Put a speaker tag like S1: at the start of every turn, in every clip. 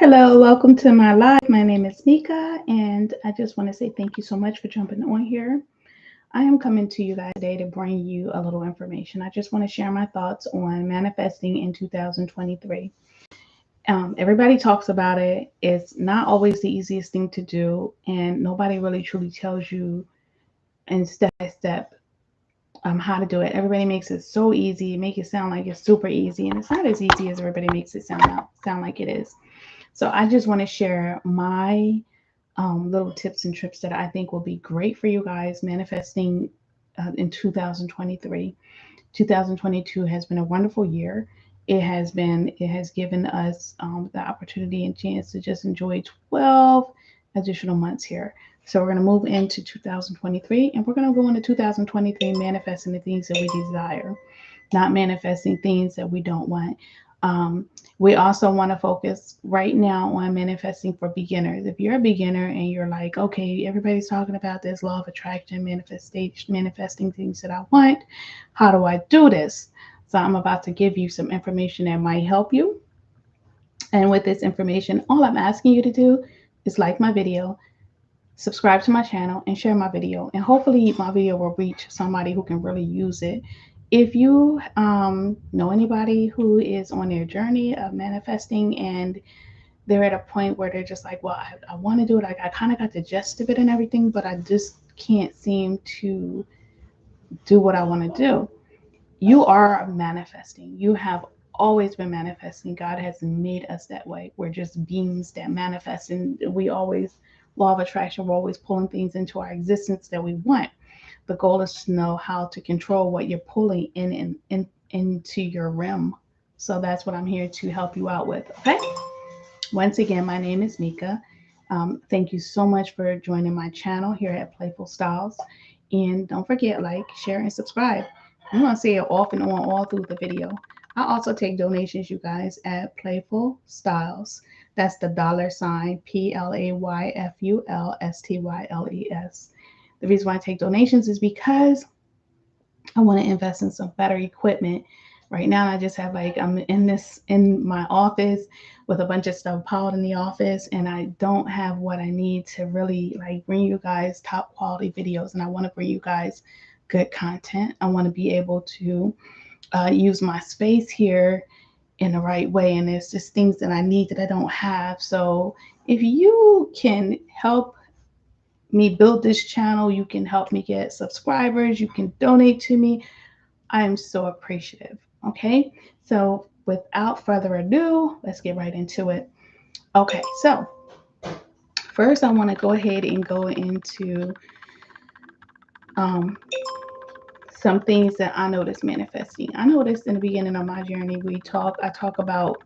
S1: Hello, welcome to my live. My name is Nika, and I just want to say thank you so much for jumping on here. I am coming to you guys today to bring you a little information. I just want to share my thoughts on manifesting in 2023. Everybody talks about it. It's not always the easiest thing to do, and nobody really truly tells you in step by step how to do it. Everybody makes it so easy, make it sound like it's super easy, and it's not as easy as everybody makes it sound like it is. So I just want to share my little tips and trips that I think will be great for you guys manifesting in 2023. 2022 has been a wonderful year. It has given us the opportunity and chance to just enjoy 12 additional months here. So we're going to move into 2023 and we're going to go into 2023 manifesting the things that we desire, not manifesting things that we don't want. We also want to focus right now on manifesting for beginners. If you're a beginner and you're like, okay, everybody's talking about this law of attraction, manifestation, manifesting things that I want. How do I do this? So I'm about to give you some information that might help you. And with this information, all I'm asking you to do is like my video, subscribe to my channel, and share my video. And hopefully my video will reach somebody who can really use it. If you know anybody who is on their journey of manifesting and they're at a point where they're just like, well, I want to do it. I kind of got the gist of it and everything, but I just can't seem to do what I want to do. You are manifesting. You have always been manifesting. God has made us that way. We're just beings that manifest, and we always, law of attraction, we're always pulling things into our existence that we want. The goal is to know how to control what you're pulling into your realm. So that's what I'm here to help you out with. Okay. Once again, my name is Nika. Thank you so much for joining my channel here at Playful Styles. And don't forget, like, share, and subscribe. I'm going to say it off and on all through the video. I also take donations, you guys, at Playful Styles. That's the $ PLAYFULSTYLES. The reason why I take donations is because I want to invest in some better equipment. Right now, I just have I'm in my office with a bunch of stuff piled in the office, and I don't have what I need to really bring you guys top quality videos. And I want to bring you guys good content. I want to be able to use my space here in the right way. And there's just things that I need that I don't have. So if you can help me build this channel, you can help me get subscribers, you can donate to me. I am so appreciative. Okay, so without further ado, let's get right into it. Okay, so first I want to go ahead and go into some things that I noticed manifesting. I noticed in the beginning of my journey, I talk about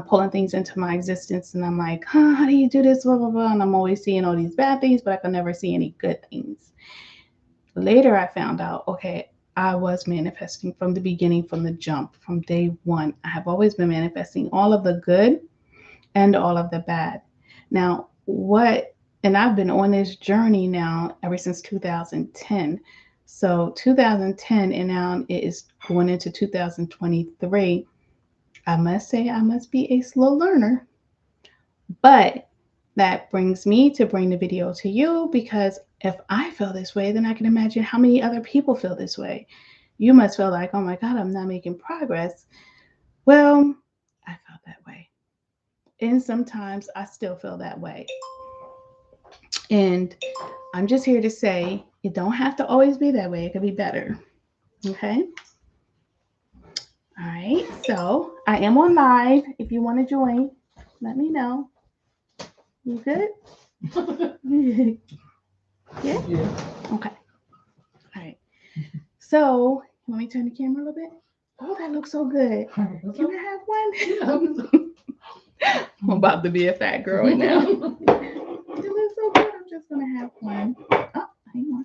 S1: pulling things into my existence, and I'm like, how do you do this, blah, blah, blah, and I'm always seeing all these bad things, but I can never see any good things. Later, I found out, okay, I was manifesting from the beginning, from the jump, from day one. I have always been manifesting all of the good and all of the bad. Now, and I've been on this journey now ever since 2010. So 2010, and now it is going into 2023. I must say, I must be a slow learner, but that brings me to bring the video to you, because if I feel this way, then I can imagine how many other people feel this way. You must feel like, oh my God, I'm not making progress. Well, I felt that way. And sometimes I still feel that way. And I'm just here to say it don't have to always be that way. It could be better. Okay. All right. So I am on live. If you want to join, let me know. You good? Yeah? Okay. All right. So, let me turn the camera a little bit. Oh, that looks so good. Can I have one? I'm about to be a fat girl right now. It looks so good. I'm just going to have one. Oh, hang on.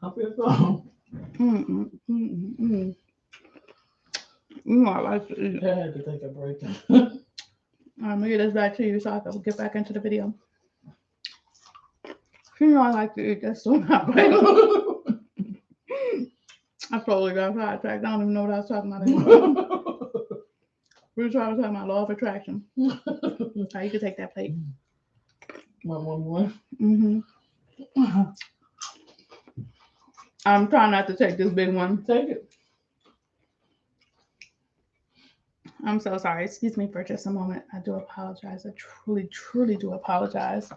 S2: How feel so?
S1: I like to eat.
S2: I had to take a break.
S1: Let me get this back to you so I can get back into the video. You know I like to eat. That's so not right. I totally got sidetracked. I don't even know what I was talking about anymore. Bruce, I was talking about law of attraction. How you can take that plate.
S2: One.
S1: Mm-hmm. I'm trying not to take this big one.
S2: Take it.
S1: I'm so sorry. Excuse me for just a moment. I do apologize. I truly, truly do apologize.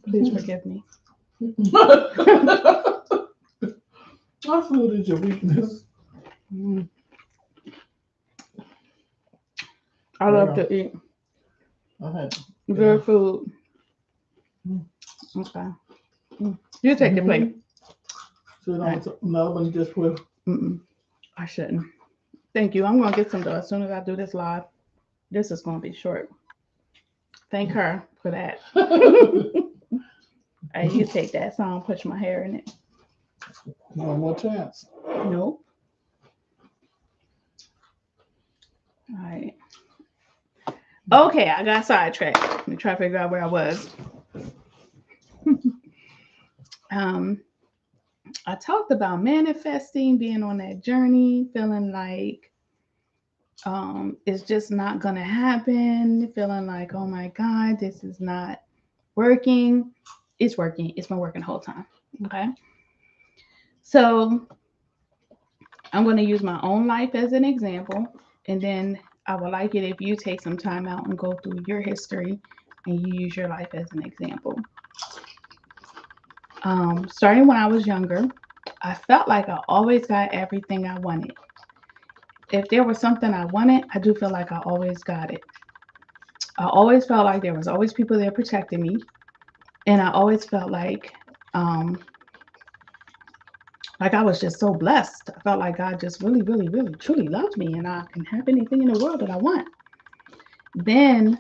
S1: Please forgive me.
S2: Our food is your weakness.
S1: Mm. I love to eat
S2: Okay.
S1: good food.
S2: Mm.
S1: Okay. You take the plate.
S2: So another one just with.
S1: I shouldn't. Thank you. I'm going to get some though as soon as I do this live. This is going to be short. Thank her for that. Hey, you take that so I don't push my hair in it.
S2: One more chance.
S1: Nope. All right. Okay, I got sidetracked. Let me try to figure out where I was. I talked about manifesting, being on that journey, feeling like it's just not gonna happen, feeling like, oh my God, this is not working. It's working. It's been working the whole time. Okay. So I'm going to use my own life as an example, and then I would like it if you take some time out and go through your history and you use your life as an example. Starting when I was younger, I felt like I always got everything I wanted. If there was something I wanted, I do feel like I always got it. I always felt like there was always people there protecting me. And I always felt like I was just so blessed. I felt like God just really, really, really, truly loved me, and I can have anything in the world that I want. Then,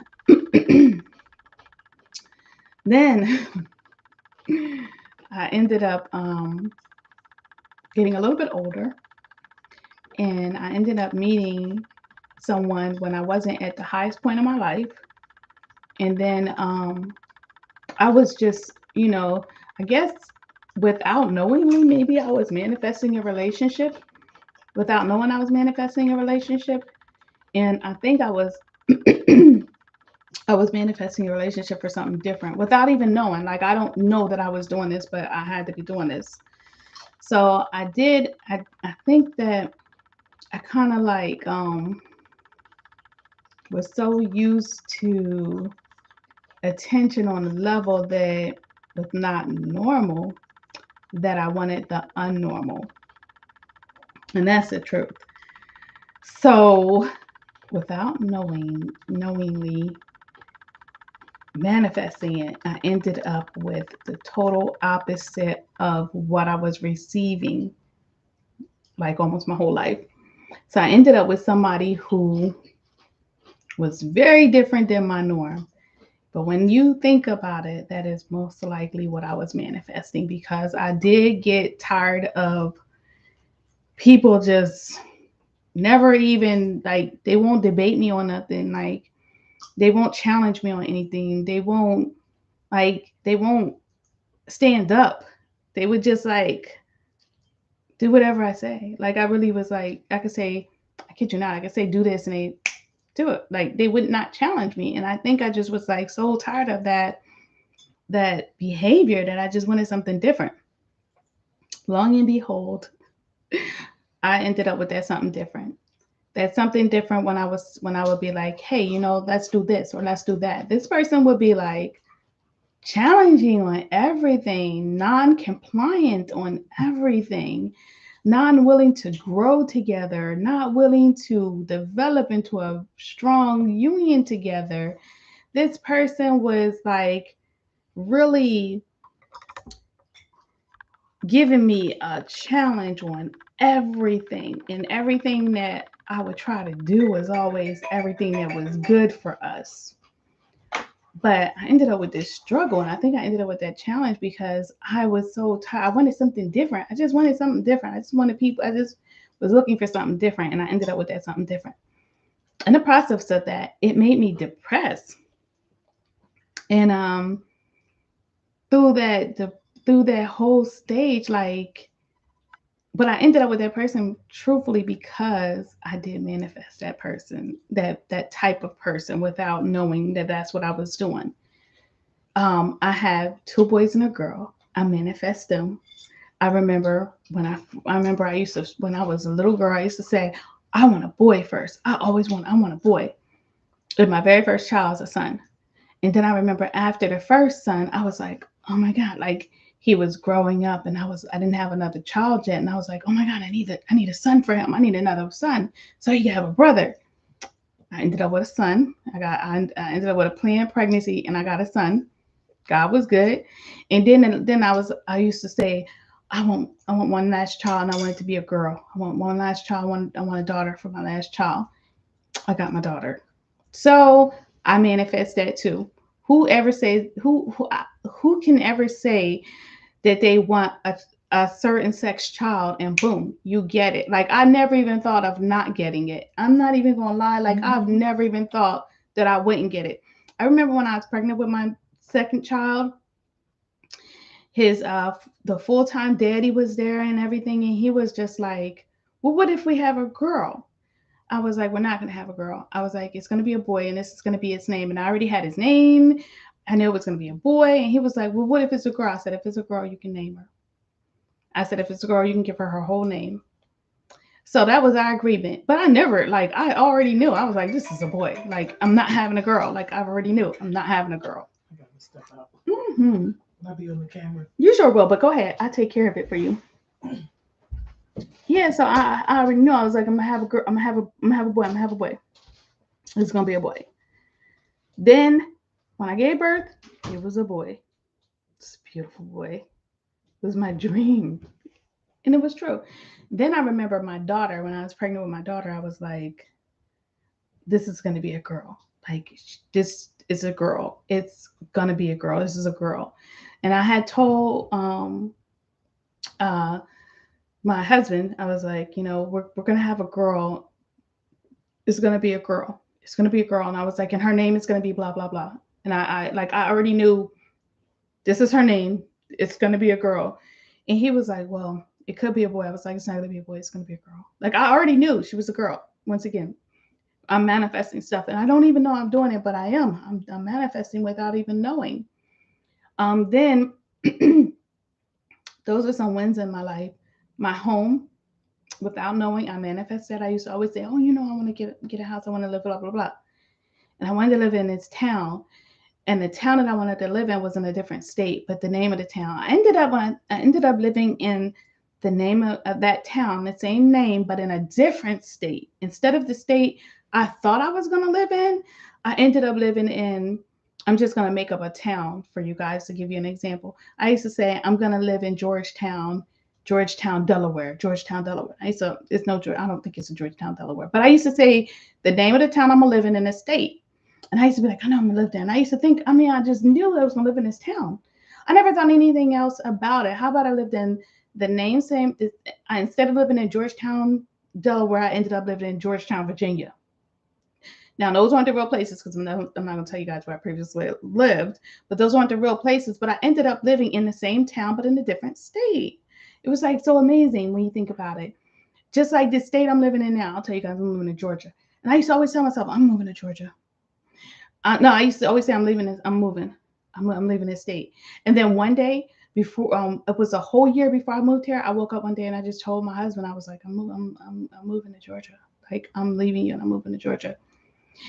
S1: I ended up getting a little bit older, and I ended up meeting someone when I wasn't at the highest point of my life. And then I was just, I guess without knowingly, maybe I was manifesting a relationship without knowing I was manifesting a relationship. And I think I was I was manifesting a relationship for something different without even knowing. Like, I don't know that I was doing this, but I had to be doing this. So I did. I think that I kind of like was so used to attention on a level that was not normal that I wanted the unnormal. And that's the truth. So without knowingly manifesting it, I ended up with the total opposite of what I was receiving, like almost my whole life. So I ended up with somebody who was very different than my norm. But when you think about it, that is most likely what I was manifesting, because I did get tired of people just never even, like, they won't debate me on nothing. Like, they won't challenge me on anything. They won't stand up. They would just like do whatever I say. Like, I really was like, I could say, I kid you not, I could say do this and they do it. Like, they would not challenge me. And I think I just was like so tired of that behavior that I just wanted something different. Long and behold, I ended up with that something different. That's something different when I would be like, hey, let's do this or let's do that. This person would be like challenging on everything, non-compliant on everything, non-willing to grow together, not willing to develop into a strong union together. This person was like really giving me a challenge on everything, and everything that I would try to do was always everything that was good for us. But I ended up with this struggle, and I think I ended up with that challenge because I was so tired. I wanted something different. I just wanted something different. I just wanted people. I just was looking for something different, and I ended up with that something different. In the process of that, it made me depressed. And through that whole stage, like, but I ended up with that person truthfully because I did manifest that person, that type of person, without knowing that that's what I was doing. I have two boys and a girl. I manifest them. I remember I remember I used to, when I was a little girl, I used to say, I want a boy first. I want a boy. And my very first child was a son. And then I remember after the first son, I was like, oh my God, like he was growing up and I didn't have another child yet. And I was like, oh my God, I need a son for him. I need another son so he can have a brother. I ended up with a son. I ended up with a planned pregnancy and I got a son. God was good. And then I used to say, I want one last child and I want it to be a girl. I want one last child. I want a daughter for my last child. I got my daughter. So I manifest that too. Whoever says who can ever say that they want a certain sex child and boom, you get it. Like I never even thought of not getting it. I'm not even gonna lie. Like I've never even thought that I wouldn't get it. I remember when I was pregnant with my second child, his the full-time daddy was there and everything, and he was just like, well, what if we have a girl? I was like, we're not going to have a girl. I was like, it's going to be a boy and this is going to be his name. And I already had his name. I knew it was going to be a boy. And he was like, well, what if it's a girl? I said, if it's a girl, you can name her. I said, if it's a girl, you can give her her whole name. So that was our agreement. But I never, like, I already knew. I was like, this is a boy. Like, I'm not having a girl. Like, I already knew I'm not having a girl.
S2: I gotta step out.
S1: Mm-hmm.
S2: I'll be on the camera.
S1: You sure will, but go ahead. I take care of it for you. Yeah, so I already knew. I was like, I'm gonna have a girl. I'm gonna have a boy. I'm gonna have a boy. It's gonna be a boy. Then when I gave birth, it was a boy. It's a beautiful boy. It was my dream. And it was true. Then I remember my daughter, when I was pregnant with my daughter, I was like, this is going to be a girl. Like, this is a girl. It's going to be a girl. This is a girl. And I had told uh, my husband, I was like, we're going to have a girl. It's going to be a girl. It's going to be a girl. And I was like, and her name is going to be blah, blah, blah. And I already knew this is her name. It's going to be a girl. And he was like, well, it could be a boy. I was like, it's not going to be a boy. It's going to be a girl. Like, I already knew she was a girl. Once again, I'm manifesting stuff. And I don't even know I'm doing it, but I am. I'm manifesting without even knowing. Then those are some wins in my life. My home, without knowing, I manifested. I used to always say, oh, I want to get a house. I want to live, blah, blah, blah. And I wanted to live in this town. And the town that I wanted to live in was in a different state, but the name of the town, I ended up living in the name of that town, the same name, but in a different state. Instead of the state I thought I was going to live in, I ended up living in, I'm just going to make up a town for you guys to give you an example. I used to say, I'm going to live in Georgetown, Delaware, Georgetown, Delaware. It's no, I don't think it's in Georgetown, Delaware, but I used to say the name of the town I'm going to live in the state. And I used to be like, I know I'm gonna live there. And I used to think, I just knew I was gonna live in this town. I never thought anything else about it. How about I lived in the name same? Instead of living in Georgetown, Delaware, I ended up living in Georgetown, Virginia. Now, those aren't the real places because I'm not gonna tell you guys where I previously lived, but those aren't the real places. But I ended up living in the same town, but in a different state. It was like so amazing when you think about it. Just like the state I'm living in now, I'll tell you guys, I'm moving to Georgia. And I used to always tell myself, I'm moving to Georgia. No, I used to always say I'm moving. I'm leaving this state. And then one day before, it was a whole year before I moved here. I woke up one day and I just told my husband, I was like, I'm moving to Georgia. Like I'm leaving you and I'm moving to Georgia.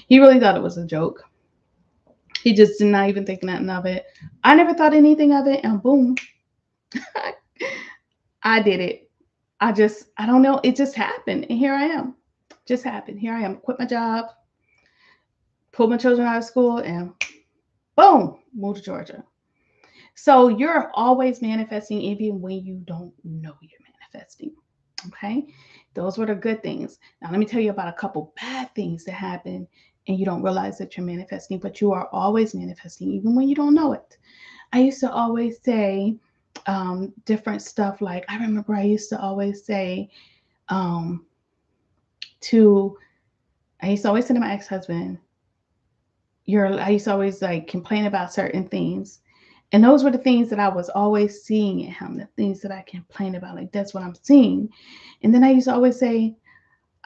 S1: He really thought it was a joke. He just did not even think nothing of it. I never thought anything of it, and boom, I did it. I don't know. It just happened, and here I am. Just happened. Here I am. Quit my job, pulled my children out of school, and boom, moved to Georgia. So you're always manifesting even when you don't know you're manifesting. Okay. Those were the good things. Now, let me tell you about a couple bad things that happen and you don't realize that you're manifesting, but you are always manifesting even when you don't know it. I used to always say different stuff. Like, I remember I used to always say um, I used to always say to my ex husband, I used to always like complain about certain things. And those were the things that I was always seeing in him, the things that I complain about. Like, that's what I'm seeing. And then I used to always say,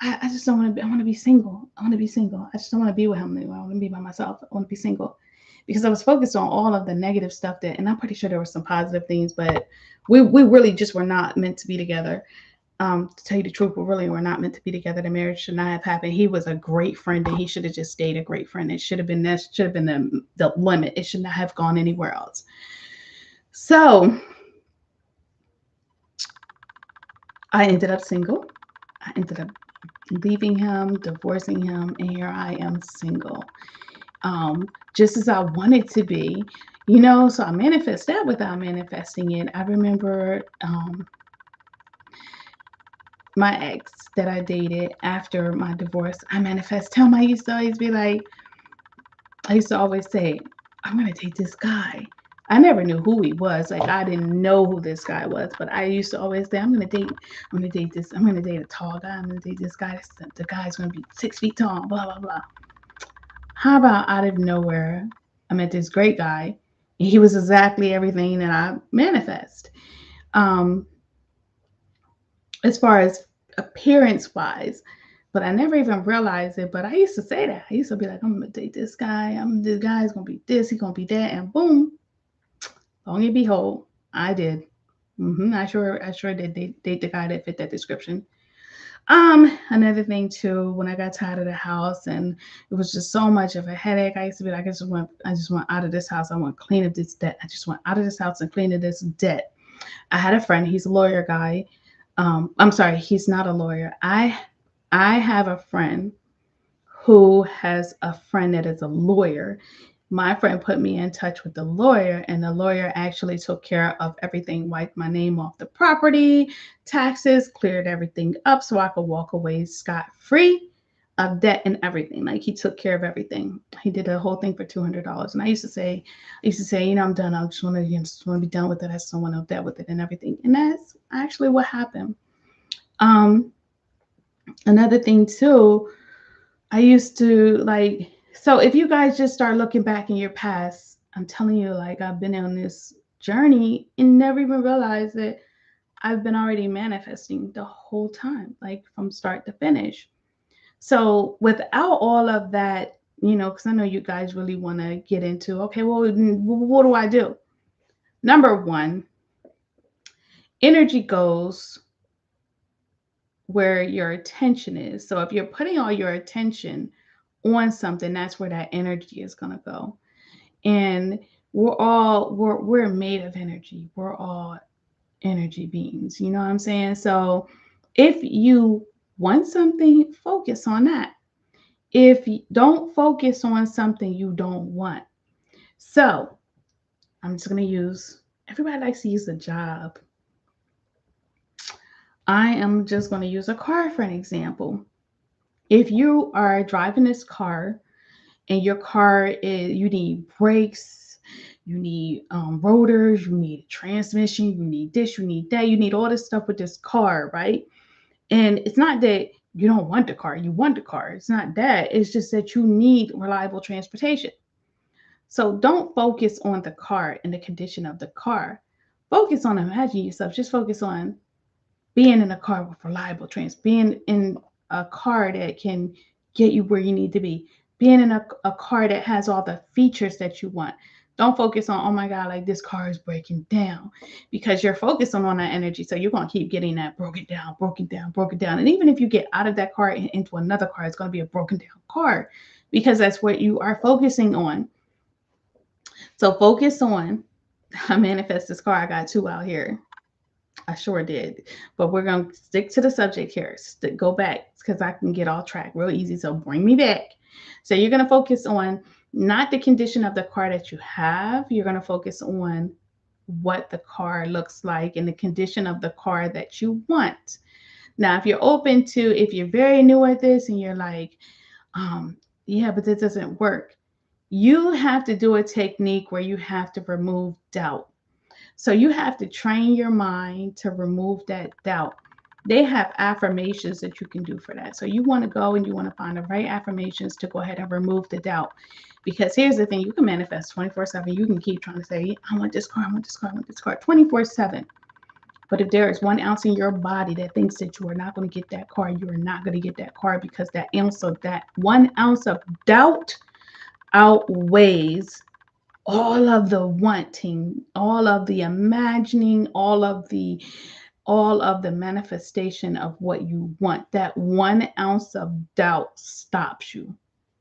S1: I just don't want to be, I want to be single. I want to be single. I just don't want to be with him anymore. I want to be by myself. I want to be single. Because I was focused on all of the negative stuff that, and I'm pretty sure there were some positive things, but we really just were not meant to be together. To tell you the truth, we really were not meant to be together. The marriage should not have happened. He was a great friend, and he should have just stayed a great friend. It should have been that should have been the limit. It should not have gone anywhere else. So I ended up single. I ended up leaving him, divorcing him, and here I am single. Just as I wanted to be, so I manifest that without manifesting it. I remember my ex that I dated after my divorce. I manifest him. I used to always be like, I used to always say, I'm gonna date this guy. I never knew who he was. Like, I didn't know who this guy was, but I used to always say, I'm gonna date this, I'm gonna date a tall guy, I'm gonna date this guy. The guy's gonna be 6 feet tall, blah, blah, blah. How about out of nowhere, I met this great guy, and he was exactly everything that I manifest. Um, as far as appearance wise, but I never even realized it. But I used to say that. I used to be like, I'm gonna date this guy. This guy's gonna be this, he's gonna be that, and boom, long and behold, I did. I sure did date the guy that fit that description. Another thing too, when I got tired of the house and it was just so much of a headache, I used to be like, I just want out of this house. I want to clean up this debt. I just want out of this house and clean up this debt. I had a friend, he's a lawyer guy. I'm sorry, he's not a lawyer. I have a friend who has a friend that is a lawyer. My friend put me in touch with the lawyer, and the lawyer actually took care of everything, wiped my name off the property, taxes, cleared everything up so I could walk away scot free of debt and everything. Like, he took care of everything. He did the whole thing for $200. And I used to say, I'm done. I just want to be done with it. I just don't want to debt with it and everything. And that's actually what happened. Um, Another thing too, I used to like, so if you guys just start looking back in your past, I'm telling you, like, I've been on this journey and never even realized that I've been already manifesting the whole time, like from start to finish. So without all of that, because I know you guys really want to get into, okay, well, what do I do? Number one, energy goes where your attention is. So if you're putting all your attention on something, that's where that energy is going to go. And we're made of energy. We're all energy beings. You know what I'm saying? So if you want something, focus on that. If you don't focus on something you don't want. So I'm just going to use, everybody likes to use a job. I am just going to use a car for an example. If you are driving this car and your car is, you need brakes, you need rotors, you need transmission, you need this, you need that, you need all this stuff with this car, right? And it's not that you don't want the car, you want the car. It's not that. It's just that you need reliable transportation. So don't focus on the car and the condition of the car. Focus on, imagine yourself, just focus on being in a car with reliable transport, being in a car that can get you where you need to be, being in a car that has all the features that you want. Don't focus on, oh my God, like this car is breaking down, because you're focusing on that energy. So you're going to keep getting that broken down, broken down, broken down. And even if you get out of that car and into another car, it's going to be a broken down car, because that's what you are focusing on. So focus on, I manifest this car. I got two out here. I sure did. But we're going to stick to the subject here. Go back, because I can get off track real easy. So bring me back. So you're going to focus on not the condition of the car that you have. You're going to focus on what the car looks like and the condition of the car that you want. Now, if you're very new at this and you're like, yeah, but this doesn't work, you have to do a technique where you have to remove doubt. So you have to train your mind to remove that doubt. They have affirmations that you can do for that. So you want to go and you want to find the right affirmations to go ahead and remove the doubt. Because here's the thing, you can manifest 24/7. You can keep trying to say, I want this car, I want this car, I want this car 24/7. But if there is 1 ounce in your body that thinks that you are not going to get that car, you are not going to get that car, because that 1 ounce of doubt outweighs all of the wanting, all of the imagining, all of the manifestation of what you want. That 1 ounce of doubt stops you.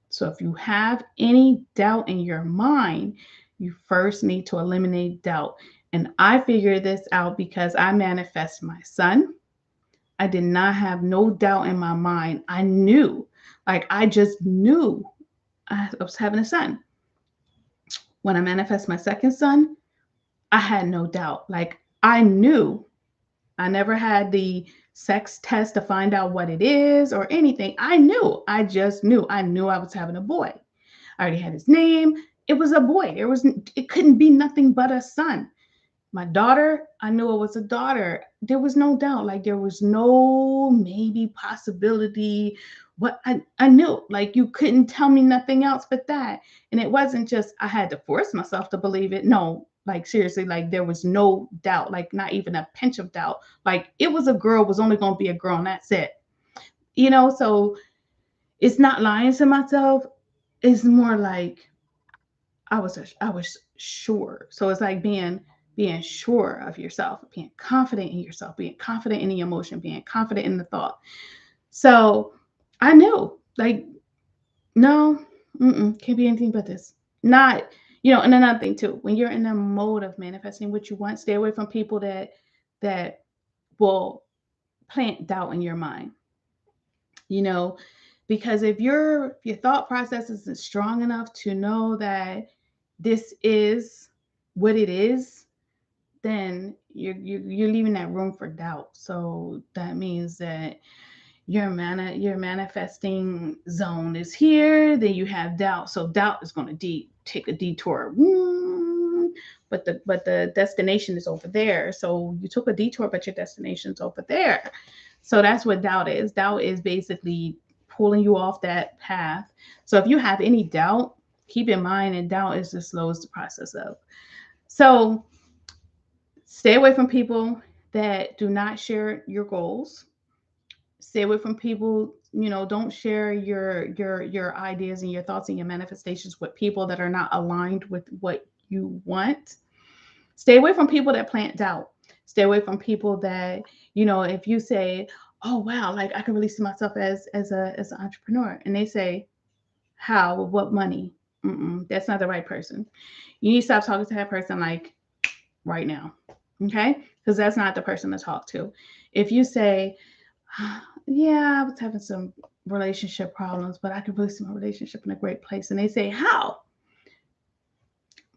S1: So if you have any doubt in your mind, you first need to eliminate doubt. And I figured this out because I manifest my son. I did not have no doubt in my mind. I knew, like, I just knew I was having a son. When I manifest my second son, I had no doubt. Like, I knew. I never had the sex test to find out what it is or anything. I knew. I just knew. I knew I was having a boy. I already had his name. It was a boy. It couldn't be nothing but a son. My daughter, I knew it was a daughter. There was no doubt. Like, there was no maybe possibility. What I knew, like, you couldn't tell me nothing else but that. And it wasn't just I had to force myself to believe it. No, like, seriously, like, there was no doubt, like, not even a pinch of doubt. Like, it was a girl, was only going to be a girl, and that's it. So it's not lying to myself. It's more like I was sure. So it's like being sure of yourself, being confident in yourself, being confident in the emotion, being confident in the thought. So I knew, like, no, can't be anything but this. Not, and another thing too, when you're in the mode of manifesting what you want, stay away from people that will plant doubt in your mind. You know, because if your thought process isn't strong enough to know that this is what it is, then you're leaving that room for doubt. So that means that your manifesting zone is here, then you have doubt. So doubt is going to take a detour. But the destination is over there. So you took a detour, but your destination's over there. So that's what doubt is. Doubt is basically pulling you off that path. So if you have any doubt, keep in mind, and doubt is just slows the process up. So stay away from people that do not share your goals. Stay away from people, don't share your ideas and your thoughts and your manifestations with people that are not aligned with what you want. Stay away from people that plant doubt. Stay away from people that, if you say, oh wow, like, I can really see myself as an entrepreneur, and they say, how, with what money? That's not the right person. You need to stop talking to that person, like, right now. Okay? Because that's not the person to talk to. If you say, yeah, I was having some relationship problems, but I could really see my relationship in a great place, and they say, how?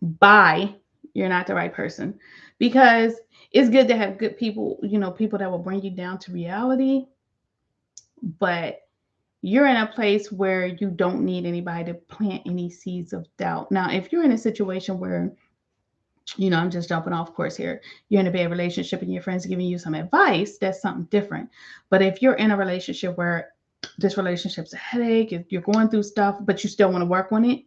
S1: Bye. You're not the right person. Because it's good to have good people, people that will bring you down to reality, but you're in a place where you don't need anybody to plant any seeds of doubt. Now, if you're in a situation where, I'm just jumping off course here, you're in a bad relationship and your friends are giving you some advice, that's something different. But if you're in a relationship where this relationship's a headache, if you're going through stuff, but you still want to work on it,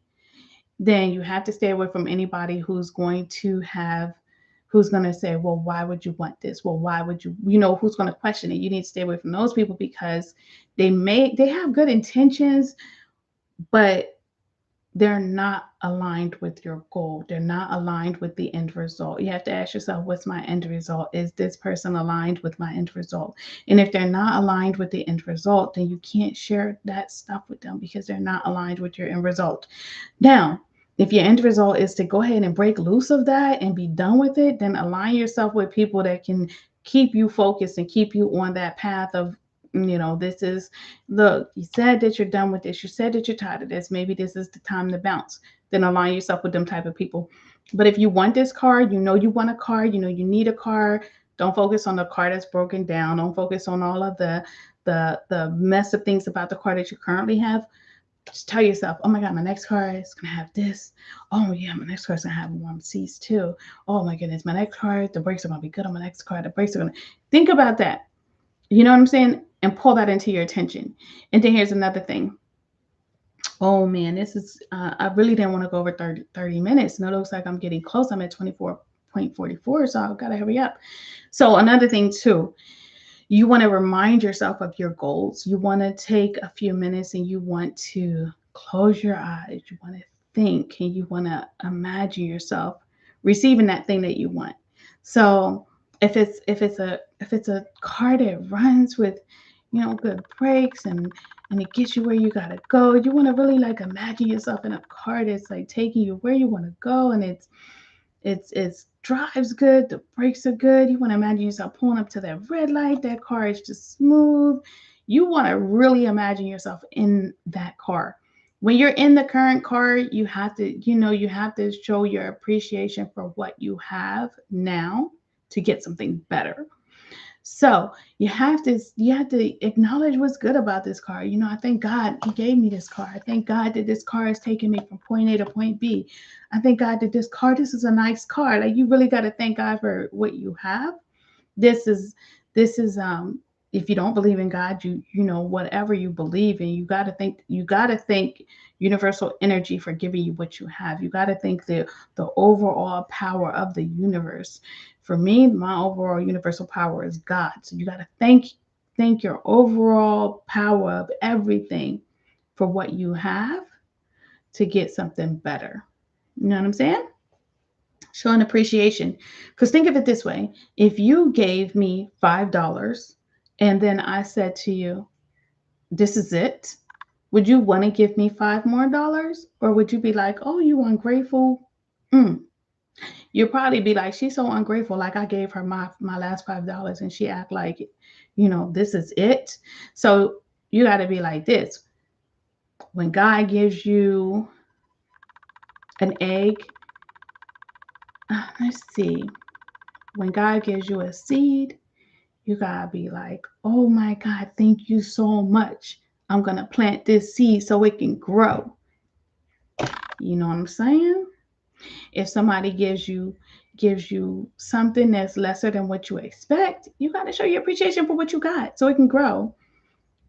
S1: then you have to stay away from anybody who's going to say, well, why would you want this? Well, why would you, who's going to question it? You need to stay away from those people, because they have good intentions, but they're not aligned with your goal. They're not aligned with the end result. You have to ask yourself, what's my end result? Is this person aligned with my end result? And if they're not aligned with the end result, then you can't share that stuff with them, because they're not aligned with your end result. Now, if your end result is to go ahead and break loose of that and be done with it, then align yourself with people that can keep you focused and keep you on that path of, this is, look, you said that you're done with this. You said that you're tired of this. Maybe this is the time to bounce. Then align yourself with them type of people. But if you want this car, you want a car, you need a car, don't focus on the car that's broken down. Don't focus on all of the mess of things about the car that you currently have. Just tell yourself, oh my God, my next car is going to have this. Oh yeah, my next car is going to have warm seats too. Oh my goodness, my next car, the brakes are going to be good on my next car. The brakes are going to, think about that. You know what I'm saying? And pull that into your attention. And then here's another thing. Oh man, this is, I really didn't want to go over 30 minutes. And it looks like I'm getting close. I'm at 24.44. So I've got to hurry up. So another thing too, you want to remind yourself of your goals. You want to take a few minutes and you want to close your eyes. You want to think and you want to imagine yourself receiving that thing that you want. So if it's a car that runs with, good brakes and it gets you where you gotta go, you want to really like imagine yourself in a car that's like taking you where you want to go, and it's drives good, the brakes are good. You want to imagine yourself pulling up to that red light, that car is just smooth. You want to really imagine yourself in that car. When you're in the current car, you have to show your appreciation for what you have now to get something better. So you have to acknowledge what's good about this car. I thank God He gave me this car. I thank God that this car is taking me from point A to point B. I thank God that this is a nice car. Like, you really got to thank God for what you have. This is if you don't believe in God, whatever you believe in, you got to thank universal energy for giving you what you have. You got to thank the overall power of the universe. For me, my overall universal power is God. So you got to thank your overall power of everything for what you have to get something better. You know what I'm saying? Showing appreciation. Because think of it this way: if you gave me $5 and then I said to you, this is it, would you want to give me $5 more? Or would you be like, oh, you ungrateful? Mm. You'll probably be like, she's so ungrateful. Like, I gave her my last $5 and she act like, this is it. So you got to be like this. When God gives you an egg, let's see. When God gives you a seed, you gotta be like, oh my God, thank you so much. I'm gonna plant this seed so it can grow. You know what I'm saying? If somebody gives you something that's lesser than what you expect, you gotta show your appreciation for what you got so it can grow.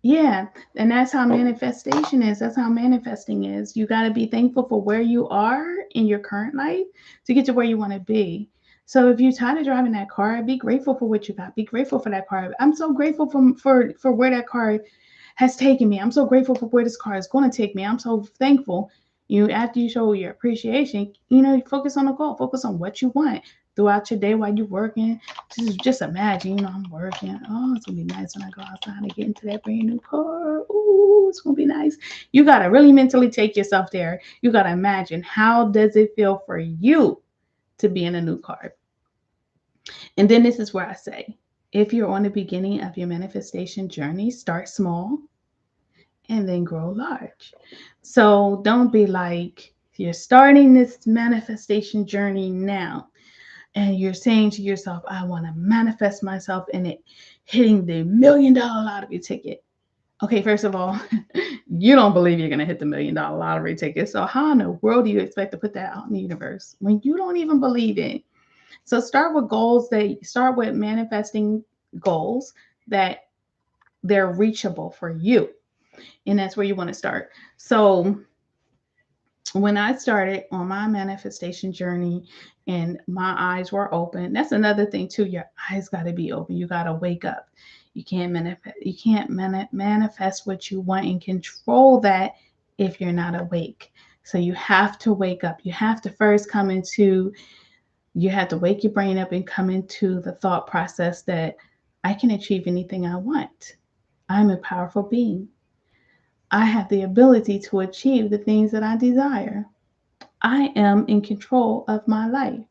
S1: Yeah, and that's how manifestation is. That's how manifesting is. You got to be thankful for where you are in your current life to get to where you want to be. So if you're tired of driving that car, be grateful for what you got. Be grateful for that car. I'm so grateful for where that car has taken me. I'm so grateful for where this car is going to take me. I'm so thankful. After you show your appreciation, focus on the goal. Focus on what you want throughout your day while you're working. Just imagine, I'm working. Oh, it's gonna be nice when I go outside and get into that brand new car. Ooh, it's gonna be nice. You gotta really mentally take yourself there. You gotta imagine, how does it feel for you to be in a new car? And then this is where I say, if you're on the beginning of your manifestation journey, start small and then grow large. So don't be like, you're starting this manifestation journey now and you're saying to yourself, I want to manifest myself in it hitting the $1 million lottery ticket. Okay, first of all, you don't believe you're going to hit the $1 million lottery ticket. So how in the world do you expect to put that out in the universe when you don't even believe it? So start with manifesting goals that they're reachable for you. And that's where you want to start. So when I started on my manifestation journey and my eyes were open, that's another thing too. Your eyes got to be open. You got to wake up. You can't manifest what you want and control that if you're not awake. So you have to wake up. You have to first you have to wake your brain up and come into the thought process that I can achieve anything I want. I'm a powerful being. I have the ability to achieve the things that I desire. I am in control of my life.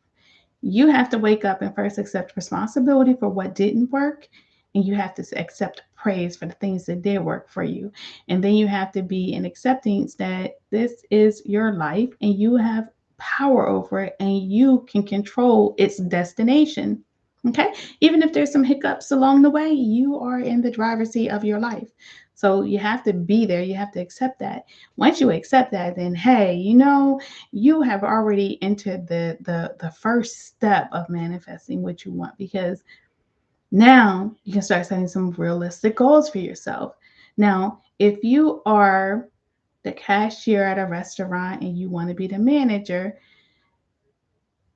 S1: You have to wake up and first accept responsibility for what didn't work, and you have to accept praise for the things that did work for you. And then you have to be in acceptance that this is your life and you have power over it and you can control its destination. Okay? Even if there's some hiccups along the way, you are in the driver's seat of your life. So you have to be there. You have to accept that. Once you accept that, then hey, you have already entered the first step of manifesting what you want, because Now you can start setting some realistic goals for yourself. Now, if you are the cashier at a restaurant and you want to be the manager,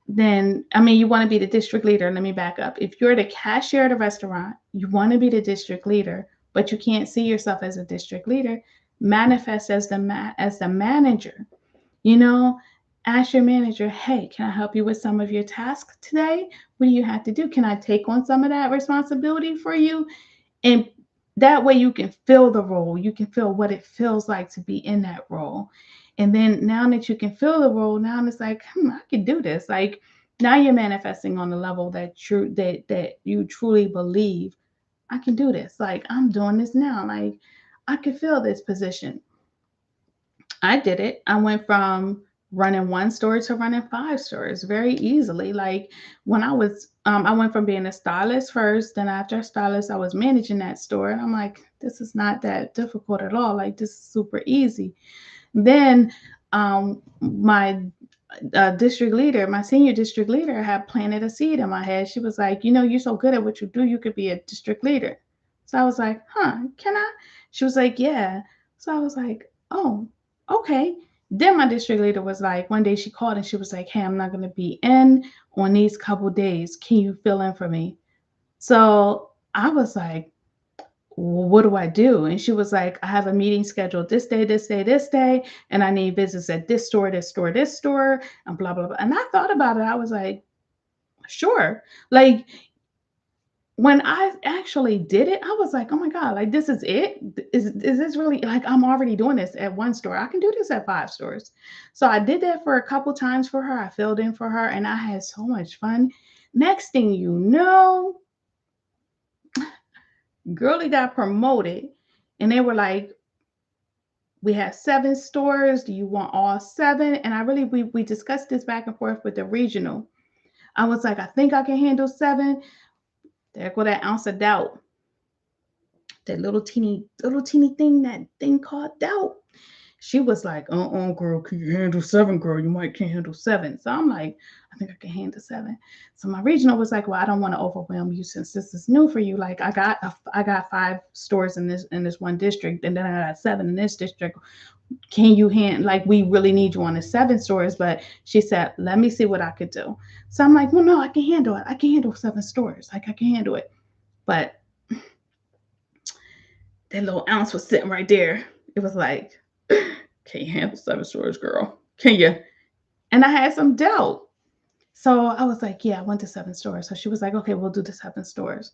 S1: then I mean, you want to be the district leader. Let me back up. If you're the cashier at a restaurant, you want to be the district leader, but you can't see yourself as a district leader. Manifest as the manager. You know, ask your manager, hey, can I help you with some of your tasks today? What do you have to do? Can I take on some of that responsibility for you? And that way you can feel the role. You can feel what it feels like to be in that role. And then now that you can feel the role, now it's like, I can do this. Like now you're manifesting on the level that you truly believe I can do this. Like I'm doing this now. Like I can feel this position. I did it. I went from running one store to running 5 stores very easily. Like when I went from being a stylist first, then after a stylist, I was managing that store. And I'm like, this is not that difficult at all. Like this is super easy. Then my district leader, my senior district leader, had planted a seed in my head. She was like, you're so good at what you do, you could be a district leader. So I was like, can I? She was like, yeah. So I was like, oh, okay. Then my district leader was like, one day she called and she was like, hey, I'm not going to be in on these couple days. Can you fill in for me? So I was like, well, what do I do? And she was like, I have a meeting scheduled this day, this day, this day, and I need visits at this store, this store, this store, and blah, blah, blah. And I thought about it. I was like, sure. Like when I actually did it, I was like, oh my God, like this is it? Is this really like I'm already doing this at one store? I can do this at 5 stores. So I did that for a couple times for her. I filled in for her and I had so much fun. Next thing you know, girlie got promoted and they were like, we have 7 stores. Do you want all 7? And we discussed this back and forth with the regional. I was like, I think I can handle 7. There go that ounce of doubt. That little teeny thing, that thing called doubt. She was like, girl, can you handle 7, girl? You might can't handle 7. So I'm like, I think I can handle 7. So my regional was like, well, I don't want to overwhelm you since this is new for you. Like I got 5 stores in this one district, and then I got 7 in this district. Can you hand like we really need you on the 7 stores? But she said, let me see what I could do. So I'm like, well, no, I can handle it. I can handle 7 stores. Like I can handle it. But that little ounce was sitting right there. It was like, can you handle 7 stores, girl? Can you? And I had some doubt. So I was like, yeah, I went to 7 stores. So she was like, okay, we'll do the 7 stores.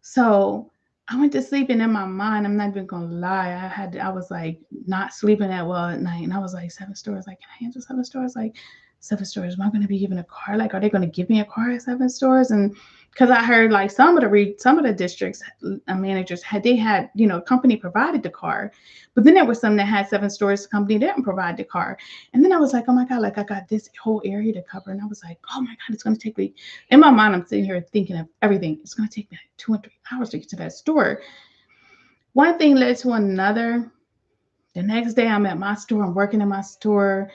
S1: So I went to sleep, and in my mind, I'm not even gonna lie, I was like not sleeping that well at night, and I was like, 7 stores, like, can I handle 7 stores? Like 7 stores, am I gonna be given a car? Like, are they gonna give me a car at 7 stores? And because I heard like some of the districts managers had company provided the car, but then there were some that had 7 stores, the company didn't provide the car. And then I was like, oh my God, like I got this whole area to cover, and I was like, oh my God, it's gonna take me. In my mind, I'm sitting here thinking of everything. It's gonna take me like 2 or 3 hours to get to that store. One thing led to another. The next day, I'm at my store. I'm working in my store,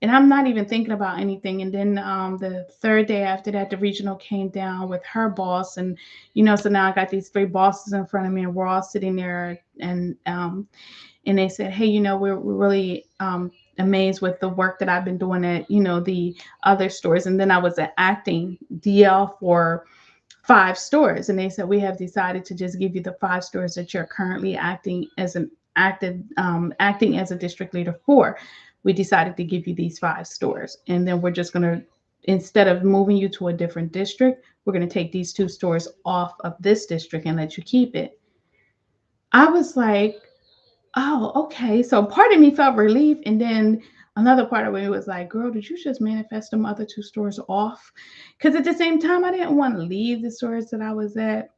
S1: and I'm not even thinking about anything. And then the third day after that, the regional came down with her boss, and so now I got these 3 bosses in front of me, and we're all sitting there, and they said, hey, we're really amazed with the work that I've been doing at the other stores. And then I was an acting DL for 5 stores, and they said, we have decided to just give you the 5 stores that you're currently acting as a district leader for. We decided to give you these 5 stores, and then we're just going to, instead of moving you to a different district, we're going to take these 2 stores off of this district and let you keep it. I was like, oh, okay. So part of me felt relief, and then another part of me was like, girl, did you just manifest them other 2 stores off? Because at the same time, I didn't want to leave the stores that I was at.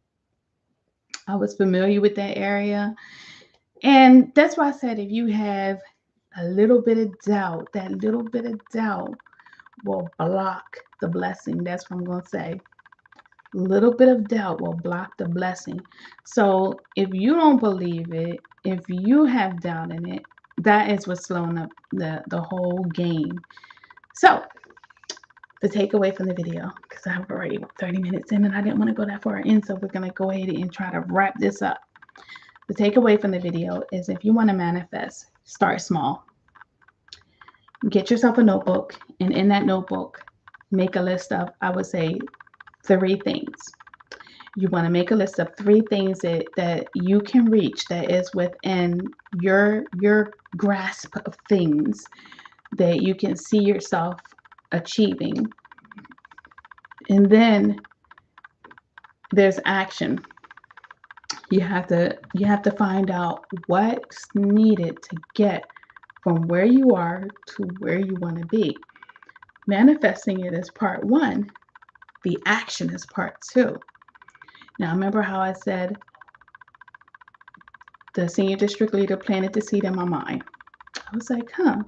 S1: I was familiar with that area. And that's why I said, if you have a little bit of doubt, that little bit of doubt will block the blessing. That's what I'm going to say. Little bit of doubt will block the blessing. So if you don't believe it, if you have doubt in it, that is what's slowing up the whole game. So The takeaway from the video, because I'm already 30 minutes in and I didn't want to go that far in, so we're going to go ahead and try to wrap this up. The takeaway from the video is if you want to manifest, start small. Get yourself a notebook, and in that notebook, make a list of, I would say, 3 things. You want to make a list of 3 things that you can reach, that is within your grasp of things that you can see yourself achieving. And then there's action. You have to find out what's needed to get from where you are to where you want to be. Manifesting it is part 1. The action is part 2. Now, remember how I said the senior district leader planted the seed in my mind. I was like, huh.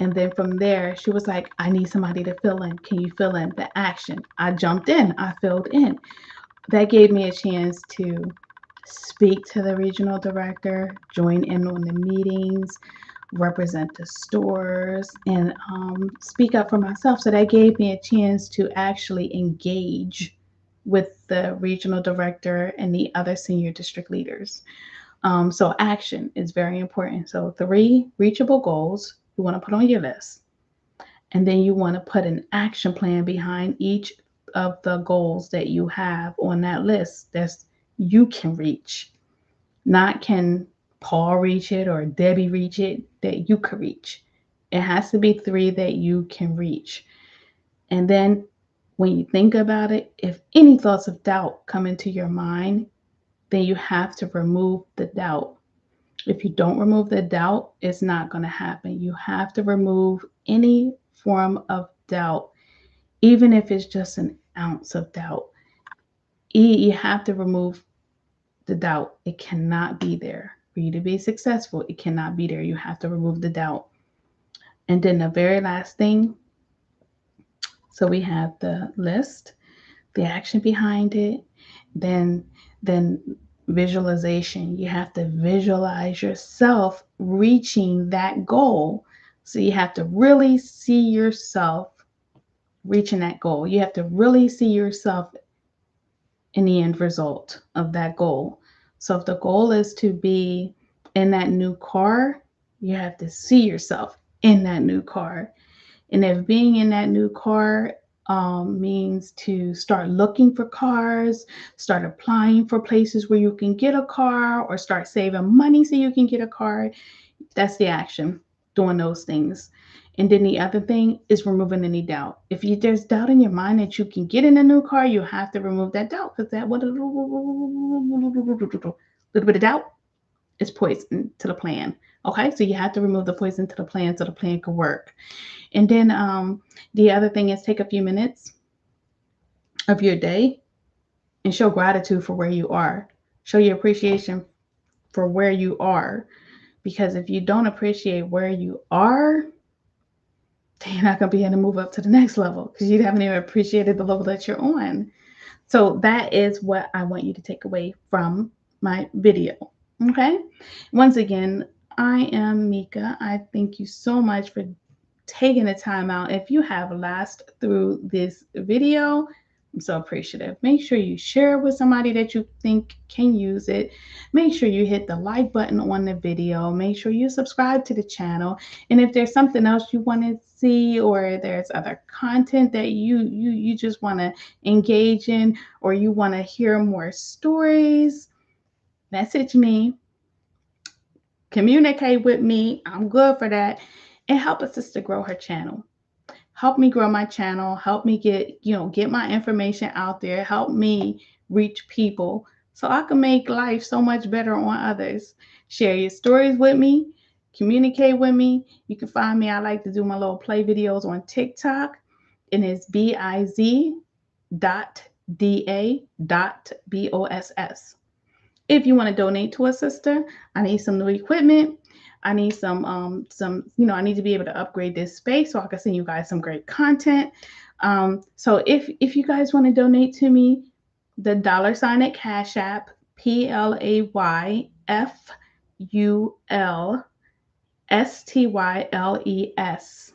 S1: And then from there, she was like, I need somebody to fill in. Can you fill in the action? I jumped in. I filled in. That gave me a chance to speak to the regional director, join in on the meetings, represent the stores, and speak up for myself. So that gave me a chance to actually engage with the regional director and the other senior district leaders. So action is very important. So 3 reachable goals you want to put on your list. And then you want to put an action plan behind each of the goals that you have on that list that's you can reach. Not can Paul reach it or Debbie reach it, that you could reach. It has to be 3 that you can reach. And then when you think about it, if any thoughts of doubt come into your mind, then you have to remove the doubt. If you don't remove the doubt, it's not going to happen. You have to remove any form of doubt, even if it's just an ounce of doubt. You have to remove the doubt. It cannot be there. For you to be successful, it cannot be there. You have to remove the doubt. And then the very last thing, so we have the list, the action behind it, then visualization. You have to visualize yourself reaching that goal. So you have to really see yourself reaching that goal. You have to really see yourself in the end result of that goal. So if the goal is to be in that new car, you have to see yourself in that new car. And if being in that new car means to start looking for cars, start applying for places where you can get a car, or start saving money so you can get a car, that's the action, doing those things. And then the other thing is removing any doubt. If there's doubt in your mind that you can get in a new car, you have to remove that doubt, because that little bit of doubt is poison to the plan. Okay, so you have to remove the poison to the plan so the plan can work. And then the other thing is take a few minutes of your day and show gratitude for where you are. Show your appreciation for where you are. Because if you don't appreciate where you are, then you're not going to be able to move up to the next level, because you haven't even appreciated the level that you're on. So that is what I want you to take away from my video. Okay. Once again, I am Mika. I thank you so much for taking the time out. If you have lasted through this video, I'm so appreciative. Make sure you share with somebody that you think can use it. Make sure you hit the like button on the video. Make sure you subscribe to the channel. And if there's something else you want to see, or there's other content that you just want to engage in, or you want to hear more stories, message me, communicate with me. I'm good for that. And help a sister grow her channel. Help me grow my channel. Help me get my information out there. Help me reach people so I can make life so much better on others. Share your stories with me. Communicate with me. You can find me. I like to do my little play videos on TikTok, and it's biz.da.boss. If you want to donate to a sister, I need some new equipment. I need some, I need to be able to upgrade this space so I can send you guys some great content. So if you guys want to donate to me, the $ at Cash App, PlayFulStyles.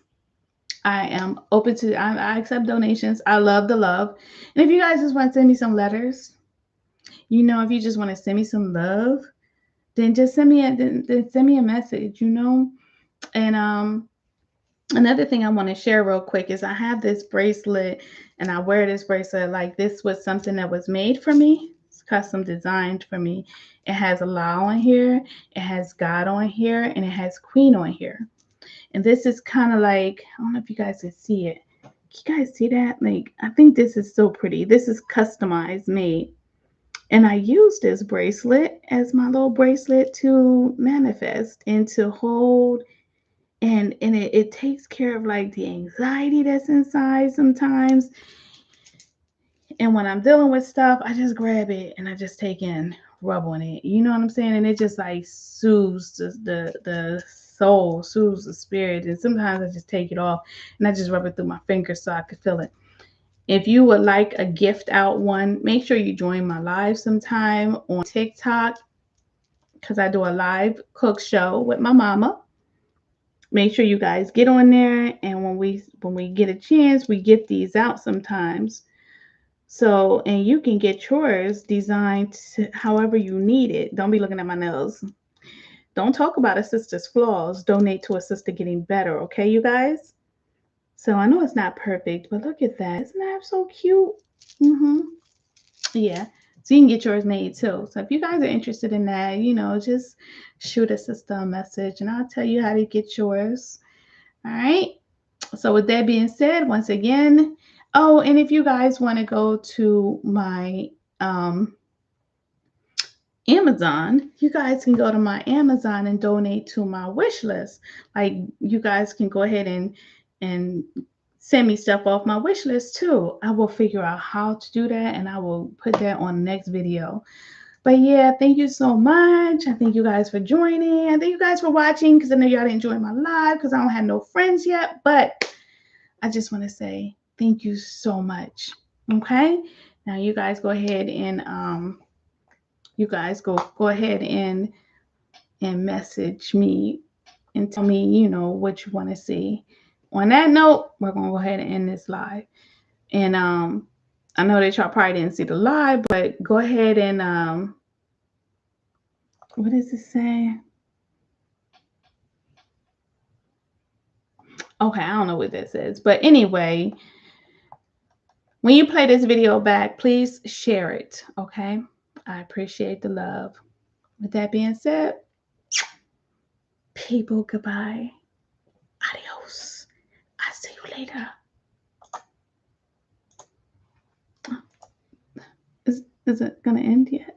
S1: I am open to, I accept donations. I love the love. And if you guys just want to send me some letters, if you just want to send me some love, then just then send me a message, And another thing I want to share real quick is I have this bracelet and I wear this bracelet like this was something that was made for me. It's custom designed for me. It has Allah on here, it has God on here, and it has Queen on here. And this is kind of like, I don't know if you guys can see it. Can you guys see that? Like, I think this is so pretty. This is customized, made. And I use this bracelet as my little bracelet to manifest and to hold. And it takes care of like the anxiety that's inside sometimes. And when I'm dealing with stuff, I just grab it and I just take in, rub on it. You know what I'm saying? And it just like soothes the soul, soothes the spirit. And sometimes I just take it off and I just rub it through my fingers so I can feel it. If you would like a gift out one, make sure you join my live sometime on TikTok because I do a live cook show with my mama. Make sure you guys get on there, and when we get a chance, we get these out sometimes. So, and you can get yours designed however you need it. Don't be looking at my nails. Don't talk about a sister's flaws. Donate to a sister getting better, okay, you guys? So I know it's not perfect, but look at that. Isn't that so cute? Yeah. So you can get yours made too. So if you guys are interested in that, just shoot a sister a message and I'll tell you how to get yours. All right. So with that being said, once again, oh, and if you guys want to go to my Amazon, you guys can go to my Amazon and donate to my wish list. Like you guys can go ahead and send me stuff off my wish list too. I will figure out how to do that and I will put that on the next video. But yeah, thank you so much. I thank you guys for joining. I thank you guys for watching because I know y'all didn't join my live because I don't have no friends yet. But I just want to say thank you so much. Okay. Now you guys go ahead and go ahead and message me and tell me, what you want to see. On that note, we're gonna go ahead and end this live. And I know that y'all probably didn't see the live, but go ahead and what does it say? Okay, I don't know what this is. But anyway, when you play this video back, please share it. Okay. I appreciate the love. With that being said, people, goodbye. Adios. I'll see you later. Is it gonna end yet?